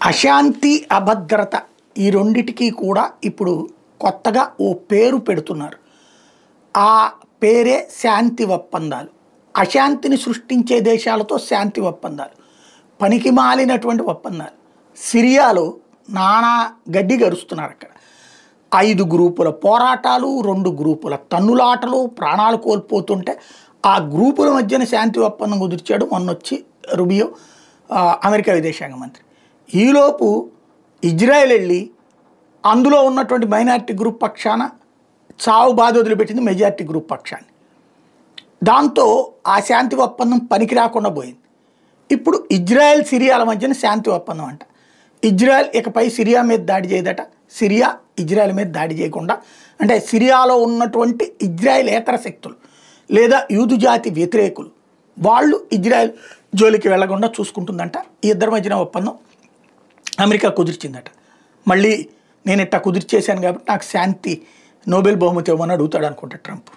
అశాంతి అభద్రత ఈ రెండిటికి కూడా ఇప్పుడు కొత్తగా ఓ పేరు పెడుతున్నారు. ఆ పేరే శాంతి ఒప్పందాలు. అశాంతిని సృష్టించే దేశాలతో శాంతి ఒప్పందాలు, పనికి మాలినటువంటి ఒప్పందాలు. సిరియాలో నానా గడ్డి గరుస్తున్నారు. అక్కడ 5 గ్రూపుల పోరాటాలు, 2 గ్రూపుల తన్నులాటలు, ప్రాణాలు కోల్పోతుంటే ఆ గ్రూపుల మధ్యన శాంతి ఒప్పందం కుదిర్చాడు మొన్నొచ్చి రుబియో, అమెరికా విదేశాంగ మంత్రి. ఈలోపు ఇజ్రాయెల్ వెళ్ళి అందులో ఉన్నటువంటి మైనారిటీ గ్రూప్ పక్షాన చావు బాధ వదిలిపెట్టింది మెజారిటీ గ్రూప్ పక్షాన్ని. దాంతో ఆ శాంతి ఒప్పందం పనికి రాకుండా పోయింది. ఇప్పుడు ఇజ్రాయెల్ సిరియాల మధ్యన శాంతి ఒప్పందం అంట. ఇజ్రాయెల్ ఇకపై సిరియా మీద దాడి చేయదట. సిరియా ఇజ్రాయెల్ మీద దాడి చేయకుండా, అంటే సిరియాలో ఉన్నటువంటి ఇజ్రాయెలేతర శక్తులు లేదా యూదు జాతి వ్యతిరేకులు వాళ్ళు ఇజ్రాయెల్ జోలికి వెళ్లకుండా చూసుకుంటుందంట. ఈ ఇద్దరి మధ్యన ఒప్పందం అమెరికా కుదిర్చిందట. మళ్ళీ నేను ఇట్టా కుదిర్చేశాను కాబట్టి నాకు శాంతి నోబెల్ బహుమతి ఇవ్వమని అడుగుతాడు అనుకుంటా ట్రంప్.